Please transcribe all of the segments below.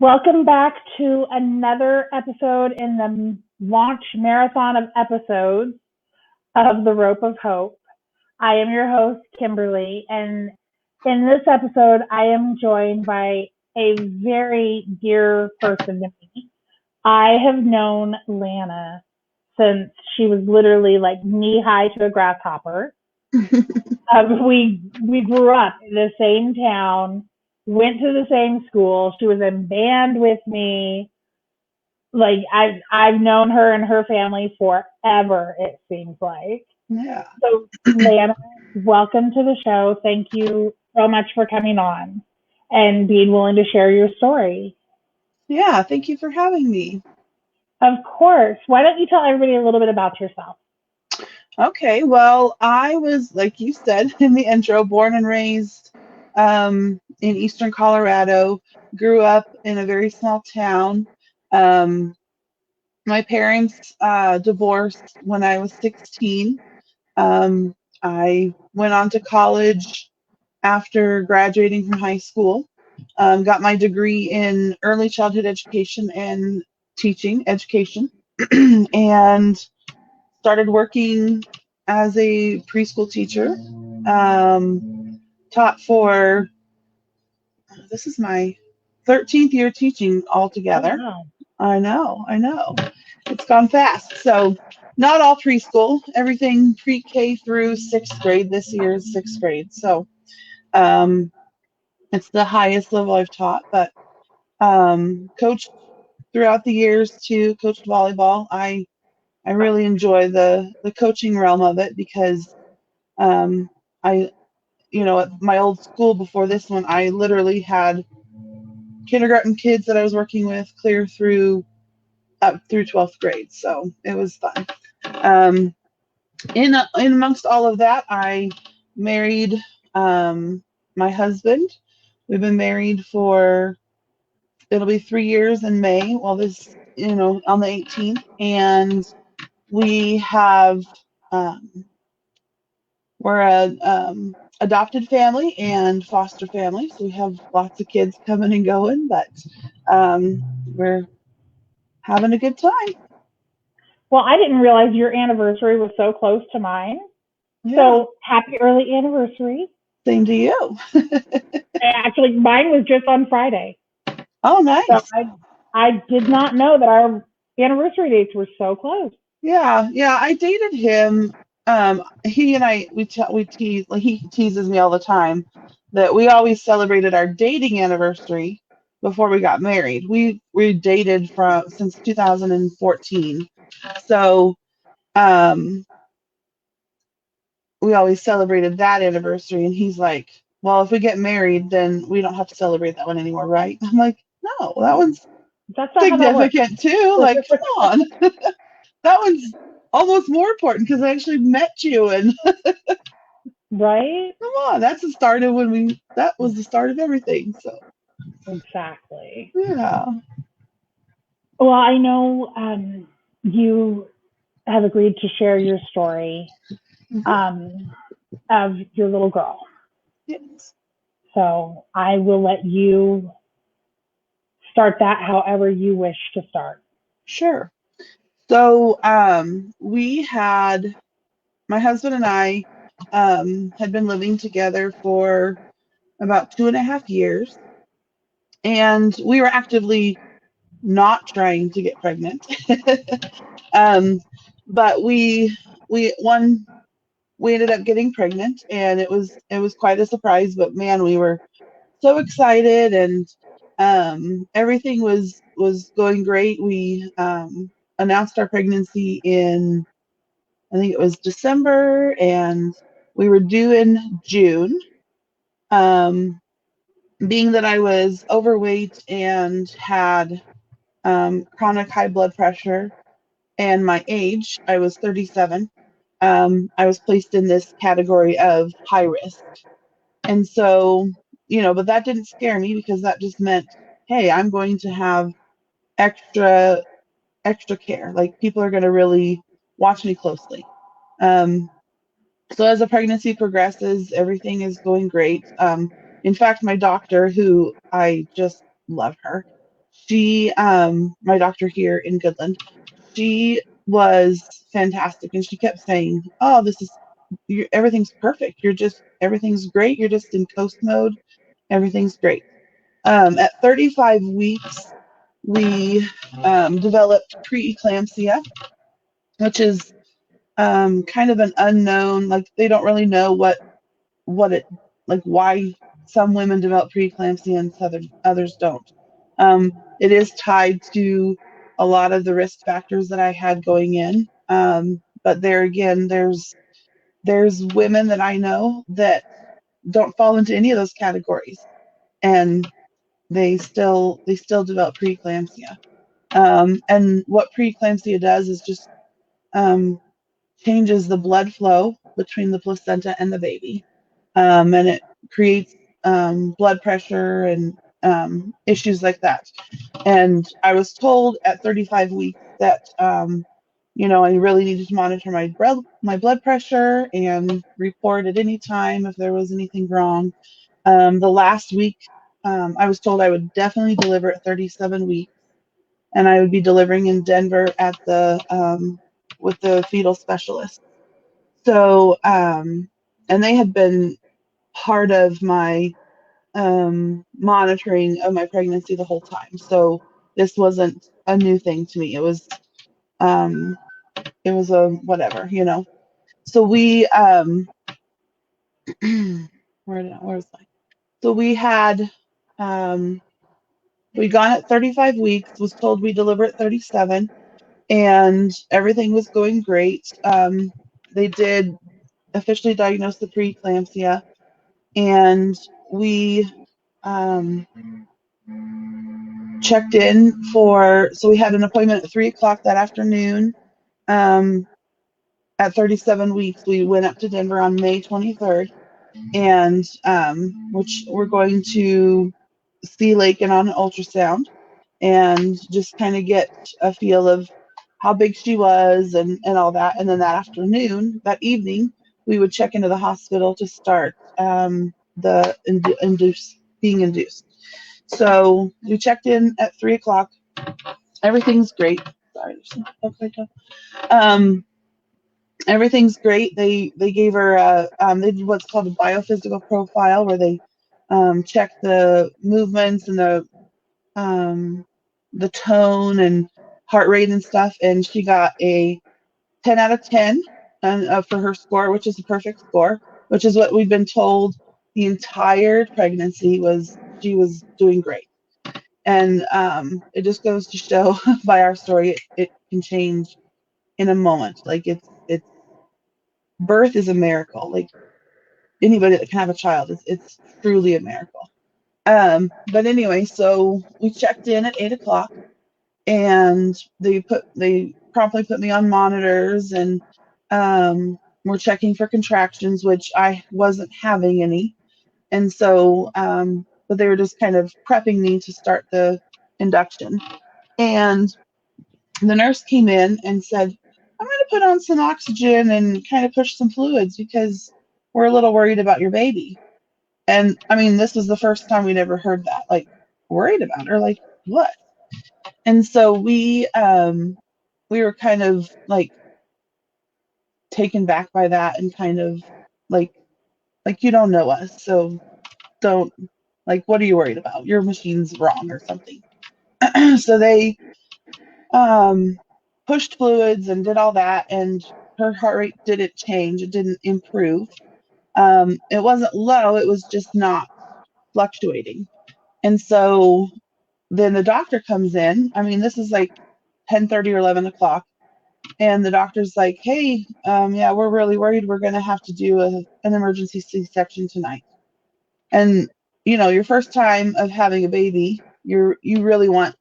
Welcome back to another episode in the launch marathon of episodes of The Rope of Hope. I am your host, Kimberly, and in this episode, I am joined by a very dear person to me. I have known Lana since she was literally like knee high to a grasshopper. We grew up in the same town, went to the same school. She was in band with me. Like I've known her and her family forever. It seems like. Yeah. So, Lana, welcome to the show. Thank you so much for coming on and being willing to share your story. Yeah, thank you for having me. Of course. Why don't you tell everybody a little bit about yourself? Okay, well, I was, like you said in the intro, born and raised in eastern Colorado, grew up in a very small town. My parents divorced when I was 16. I went on to college after graduating from high school, got my degree in early childhood education and teaching education, and started working as a preschool teacher. Taught for, this is my 13th year teaching Oh, altogether. wow. I know. It's gone fast. So, not all preschool, everything pre-K through sixth grade. This year is sixth grade. So, um, it's the highest level I've taught, but coached throughout the years too, coached volleyball. I really enjoy the coaching realm of it because um, I, at my old school before this one, I literally had kindergarten kids that I was working with clear through up through 12th grade. So it was fun. In amongst all of that, I married my husband. We've been married for, it'll be 3 years in May. Well, this, on the 18th. And we have, we're a adopted family and foster family. So we have lots of kids coming and going, but we're having a good time. Well, I didn't realize your anniversary was so close to mine. Yeah. So happy early anniversary. Same to you. Actually, mine was just on Friday. Oh, nice. So I did not know that our anniversary dates were so close. Yeah. I dated him. He and I, we tease, like, he teases me all the time that we always celebrated our dating anniversary before we got married. We dated since 2014. So we always celebrated that anniversary, and he's like, well, if we get married, then we don't have to celebrate that one anymore, right? I'm like, no, that one's That's not how that works. significant too. Like, come on. That one's almost more important because I actually met you, and Right? come on, that's the start of that was the start of everything. So Exactly. yeah. Well, I know you have agreed to share your story of your little girl. Yes. So I will let you start that however you wish to start. Sure. So my husband and I had been living together for about 2.5 years, and we were actively not trying to get pregnant. But we ended up getting pregnant, and it was quite a surprise, but man, we were so excited, and everything was going great. We announced our pregnancy in, I think it was December, and we were due in June. Being that I was overweight and had chronic high blood pressure, and my age, I was 37, I was placed in this category of high risk. And so, but that didn't scare me because that just meant, hey, I'm going to have extra care. Like, people are going to really watch me closely. So as the pregnancy progresses, everything is going great. In fact, my doctor, who I just love her, She, my doctor here in Goodland, she was fantastic, and she kept saying, "Oh, everything's perfect. Everything's great. You're just in coast mode. Everything's great." At 35 weeks, we developed pre-eclampsia, which is kind of an unknown. Like they don't really know what it like why some women develop preeclampsia and others don't. It is tied to a lot of the risk factors that I had going in. But there again, there's women that I know that don't fall into any of those categories, and they still develop preeclampsia. And what preeclampsia does is just um, changes the blood flow between the placenta and the baby, and it creates blood pressure and issues like that. And I was told at 35 weeks that I really needed to monitor my blood pressure and report at any time if there was anything wrong. The last week, I was told I would definitely deliver at 37 weeks, and I would be delivering in Denver at the with the fetal specialist. So, and they had been part of my monitoring of my pregnancy the whole time. So this wasn't a new thing to me. Um, it was a whatever. So we where was I? So we had we gone at 35 weeks. Was told we deliver at 37, and everything was going great. They did officially diagnose the preeclampsia, and we um, checked in so we had an appointment at 3 o'clock that afternoon. Um, at 37 weeks, we went up to Denver on May 23rd, and which we're going to see Lakin on an ultrasound and just kind of get a feel of how big she was and all that. And then that evening, we would check into the hospital to start the being induced. So we checked in at 3 o'clock. Everything's great. Sorry, there's some um, everything's great. They gave her they did what's called a biophysical profile, where they check the movements and the tone and heart rate and stuff, and she got a 10 out of 10 and for her score, which is a perfect score, which is what we've been told the entire pregnancy was she was doing great. And it just goes to show by our story, it can change in a moment. Like it's birth is a miracle. Like anybody that can have a child, it's truly a miracle. But anyway, so we checked in at 8 o'clock, and they promptly put me on monitors, and we're checking for contractions, which I wasn't having any. And so but they were just kind of prepping me to start the induction. And the nurse came in and said, "I'm going to put on some oxygen and kind of push some fluids because we're a little worried about your baby." And I mean, this was the first time we'd ever heard that. Like, worried about her? Like, what? And so we were kind of like taken back by that, and kind of like you don't know us, so don't, like, what are you worried about? Your machine's wrong or something. So they pushed fluids and did all that, and her heart rate didn't change. It didn't improve. It wasn't low. It was just not fluctuating. And so then the doctor comes in. I mean, this is like 10:30 or 11 o'clock. And the doctor's like, "Hey, yeah, we're really worried. We're going to have to do an emergency C-section tonight." And, your first time of having a baby, you really want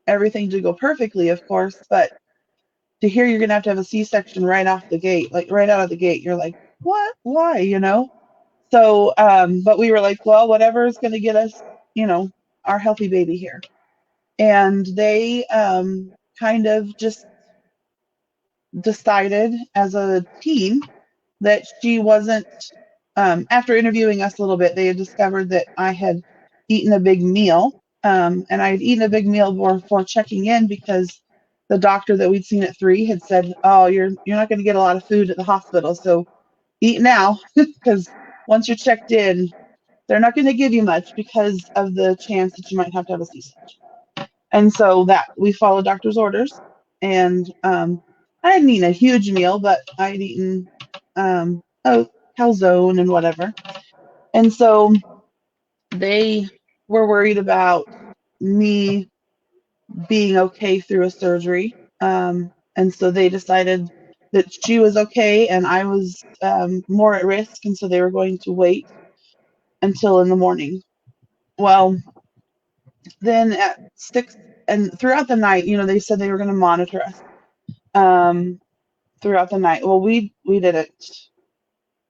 everything to go perfectly, of course. But to hear you're going to have a C-section right off the gate, like right out of the gate, you're like, what? Why? So, but we were like, well, whatever is going to get us, our healthy baby here. And they kind of just decided as a team that she wasn't, after interviewing us a little bit, they had discovered that I had eaten a big meal. And I had eaten a big meal before checking in because the doctor that we'd seen at 3 had said, "Oh, you're not going to get a lot of food at the hospital, so eat now because once you're checked in, they're not going to give you much because of the chance that you might have to have a C-section." And so that we followed doctor's orders, and I hadn't eaten a huge meal, but I had eaten a calzone and whatever. And so they were worried about me being okay through a surgery. And so they decided that she was okay and I was more at risk. And so they were going to wait until in the morning. Well, then at 6 and throughout the night, they said they were going to monitor us throughout the night. Well, we didn't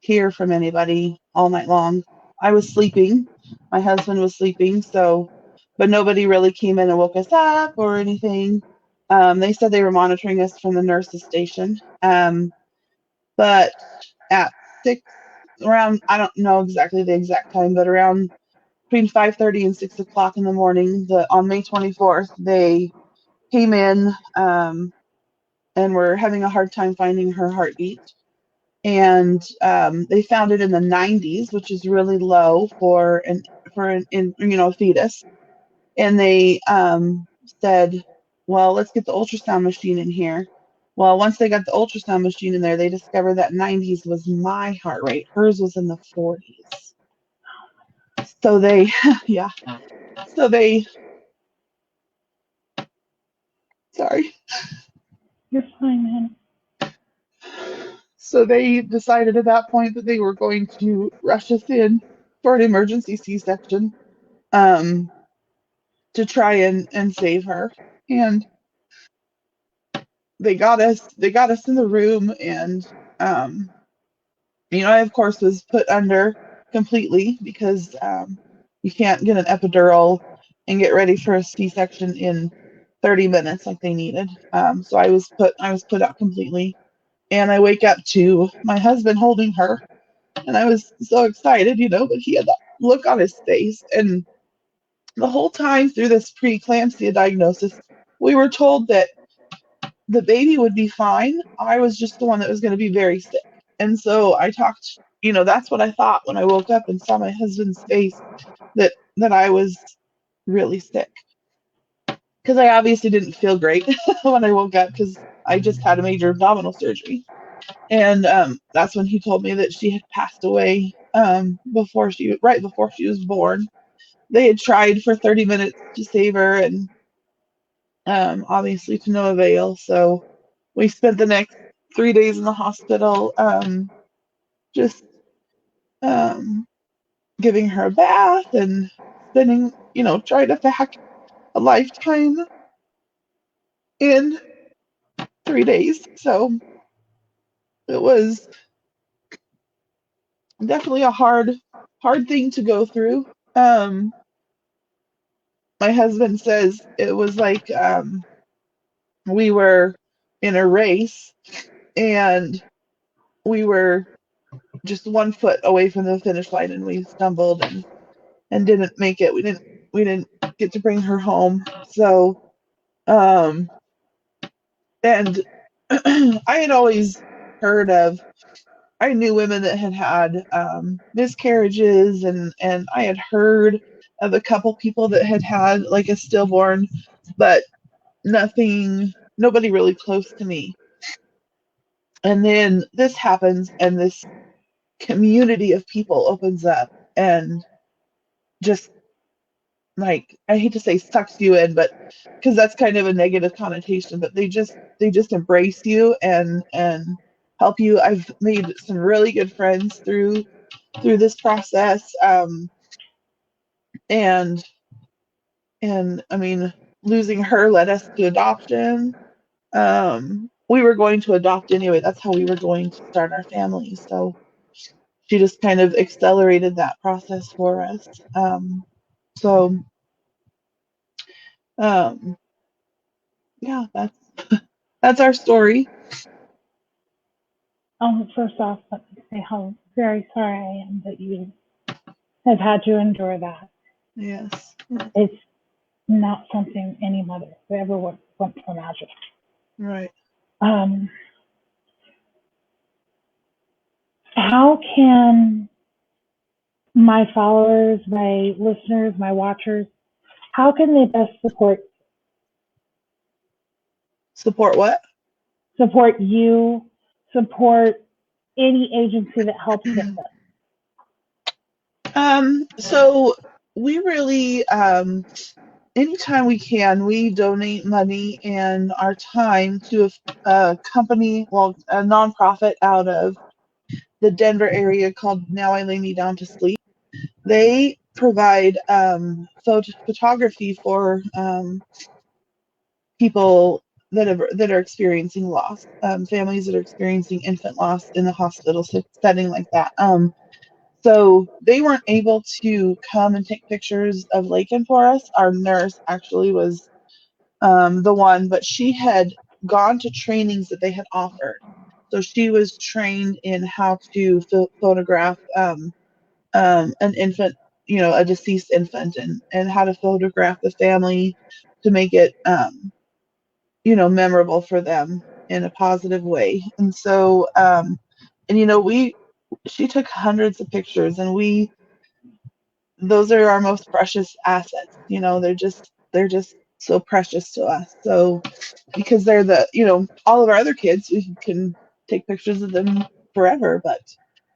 hear from anybody all night long. I was sleeping. My husband was sleeping. But nobody really came in and woke us up or anything. They said they were monitoring us from the nurse's station. But at 6, around, I don't know exactly the exact time, but around between 5:30 and 6 o'clock in the morning, on May 24th, they came in and were having a hard time finding her heartbeat. And they found it in the 90s, which is really low for an fetus. And they said, well, let's get the ultrasound machine in here. Well, once they got the ultrasound machine in there, they discovered that 90s was my heart rate. Hers was in the 40s. So they, yeah. So they, sorry. You're fine, man. So they decided at that point that they were going to rush us in for an emergency C-section to try and save her. And they got us in the room, and I of course was put under completely because you can't get an epidural and get ready for a C-section in 30 minutes like they needed. So I was put out completely, and I wake up to my husband holding her, and I was so excited, but he had that look on his face. And the whole time through this preeclampsia diagnosis, we were told that the baby would be fine. I was just the one that was going to be very sick. And so I talked, that's what I thought when I woke up and saw my husband's face, that I was really sick. Because I obviously didn't feel great when I woke up because I just had a major abdominal surgery. And that's when he told me that she had passed away right before she was born. They had tried for 30 minutes to save her, and obviously to no avail. So we spent the next 3 days in the hospital, just giving her a bath and spending, trying to pack a lifetime in 3 days. So it was definitely a hard thing to go through. My husband says it was like we were in a race and we were just 1 foot away from the finish line, and we stumbled and didn't make it. We didn't get to bring her home. So and I had always heard of I knew women that had miscarriages, and I had heard of a couple people that had like a stillborn, but nobody really close to me. And then this happens, and this community of people opens up and just, like, I hate to say sucks you in, but because that's kind of a negative connotation, but they just embrace you and help you. I've made some really good friends through this process, and I mean, losing her led us to adoption. We were going to adopt anyway. That's how we were going to start our family. So she just kind of accelerated that process for us. So yeah, that's our story. First off, let me say how very sorry I am that you have had to endure that. Yes. It's not something any mother would ever want to imagine. Right. How can my followers, my listeners, my watchers, how can they best support what? Support you, support any agency that helps with this? So we really, anytime we can, we donate money and our time to a company, well, a nonprofit out of the Denver area called Now I Lay Me Down to Sleep. They provide photography for people that are experiencing loss, families that are experiencing infant loss in the hospital setting like that. So they weren't able to come and take pictures of Lakin for us. Our nurse actually was the one, but she had gone to trainings that they had offered. So she was trained in how to photograph an infant, a deceased infant, and how to photograph the family to make it, memorable for them in a positive way. And so, she took hundreds of pictures, and those are our most precious assets. They're just so precious to us. So because they're all of our other kids, we can take pictures of them forever, but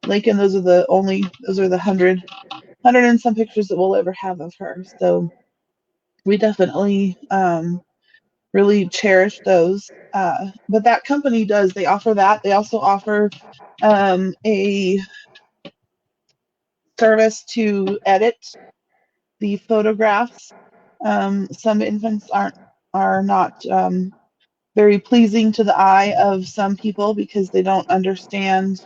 Lincoln, those are the hundred and some pictures that we'll ever have of her. So we definitely really cherish those. But that company they offer that. They also offer a service to edit the photographs. Some infants are not very pleasing to the eye of some people because they don't understand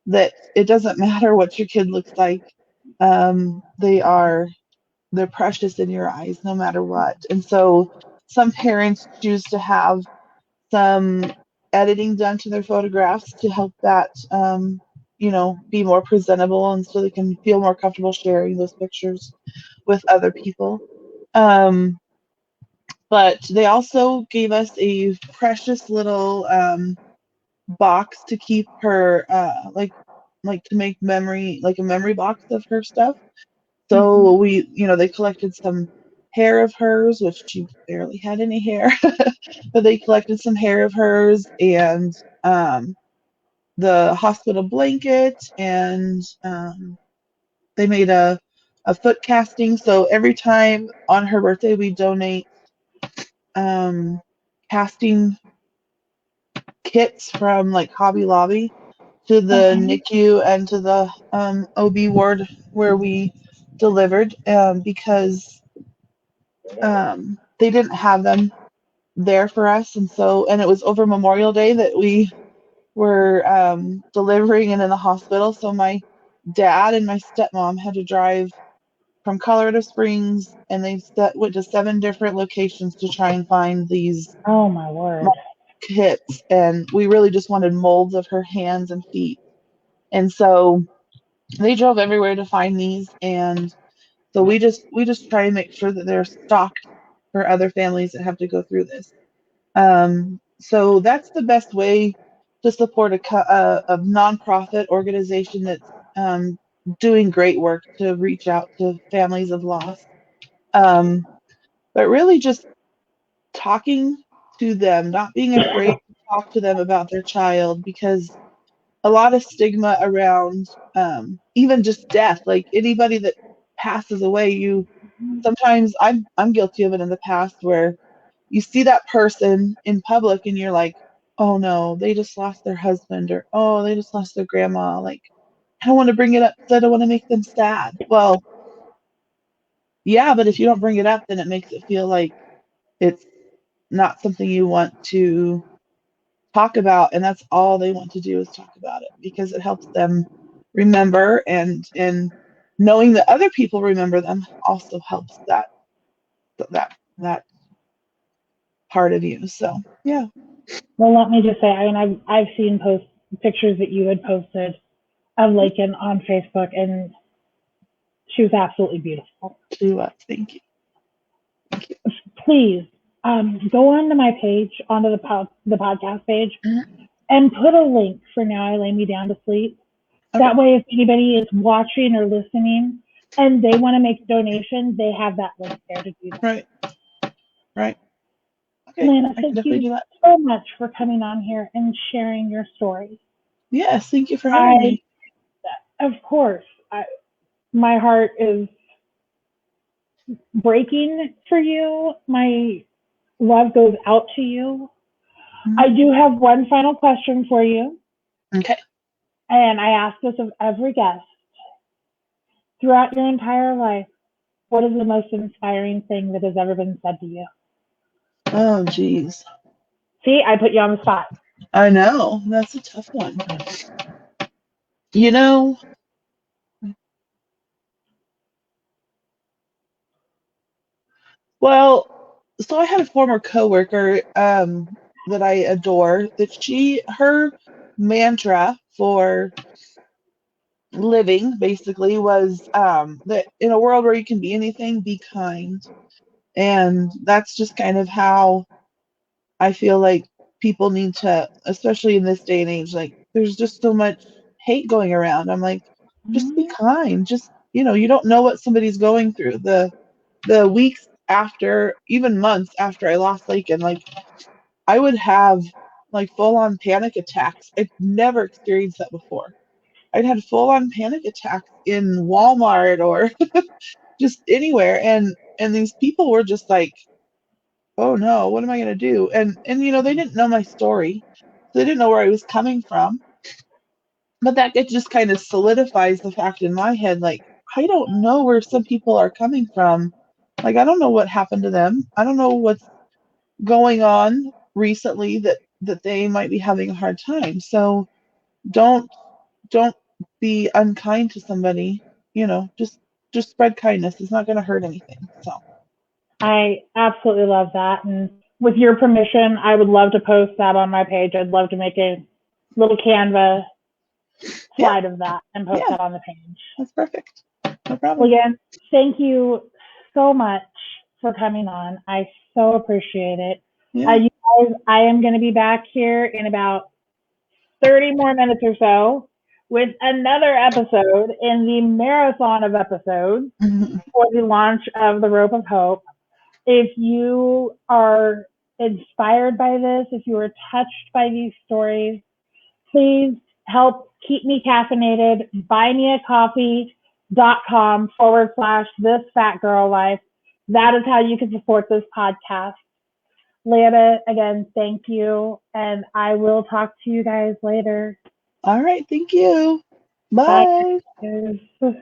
that it doesn't matter what your kid looks like. They're precious in your eyes no matter what. And so some parents choose to have some editing done to their photographs to help that be more presentable, and so they can feel more comfortable sharing those pictures with other people. But they also gave us a precious little box to keep her like to make memory, like a memory box of her stuff. So they collected some hair of hers, which she barely had any hair, but they collected some hair of hers, and the hospital blanket, and they made a foot casting. So every time on her birthday, we donate casting kits from like Hobby Lobby to the NICU and to the OB ward where we delivered, because they didn't have them there for us. And it was over Memorial Day that we were delivering and in the hospital. So my dad and my stepmom had to drive from Colorado Springs, and they went to 7 different locations to try and find these Oh my word. kits. And we really just wanted molds of her hands and feet. And so they drove everywhere to find these. And so we just try to make sure that they're stocked for other families that have to go through this. So that's the best way to support a nonprofit organization that's doing great work to reach out to families of loss. But really just talking to them, not being afraid to talk to them about their child, because a lot of stigma around even just death, like anybody that passes away, sometimes I'm guilty of it in the past, where you see that person in public and you're like, oh no, they just lost their husband, or oh, they just lost their grandma. Like, I don't want to bring it up because I don't want to make them sad. Well, yeah, but if you don't bring it up, then it makes it feel like it's not something you want to talk about, and that's all they want to do is talk about it, because it helps them remember, and knowing that other people remember them also helps that part of you. So yeah. Well, let me just say, I mean, I've seen pictures that you had posted of Lakin on Facebook, and she was absolutely beautiful. She was. Thank you. please go onto my page, onto the podcast page, Mhm. and put a link for Now I Lay Me Down to Sleep. Okay. That way, if anybody is watching or listening and they want to make a donation, they have that link there to do that. Right. Right. Okay. Lana, I can thank definitely you do that. so much for coming on here and sharing your story. Yes. Thank you for having me. Of course, my heart is breaking for you. My love goes out to you. I do have one final question for you, Okay. and I ask this of every guest. Throughout your entire life, what is the most inspiring thing that has ever been said to you? Oh, geez. See, I put you on the spot. I know. That's a tough one. You know, well, so I had a former coworker that I adore that her mantra for living basically was that in a world where you can be anything, be kind. And that's just kind of how I feel like people need to, especially in this day and age, like there's just so much hate going around. I'm like, just be kind. Just, you don't know what somebody's going through. The weeks after, even months after I lost Lakin, like I would have like full on panic attacks. I'd never experienced that before. I'd had full on panic attacks in Walmart or just anywhere, and these people were just like, oh no, what am I going to do? And they didn't know my story. So they didn't know where I was coming from. But that it just kind of solidifies the fact in my head, like, I don't know where some people are coming from. Like, I don't know what happened to them. I don't know what's going on recently that they might be having a hard time. So don't don't be unkind to somebody. Just spread kindness. It's not going to hurt anything. So I absolutely love that. And with your permission, I would love to post that on my page. I'd love to make a little Canva yeah, slide of that and post yeah, that on the page. that's perfect. No Well, problem. again, thank you so much for coming on. I so appreciate it. Yeah. You guys, I am going to be back here in about 30 more minutes or so with another episode in the marathon of episodes Mhm. for the launch of The Rope of Hope. If you are inspired by this, if you are touched by these stories, please help keep me caffeinated. Buymeacoffee.com/this fat girl life. That is how you can support this podcast. Lana, again, thank you. And I will talk to you guys later. All right. Thank you. Bye. Bye. Guys.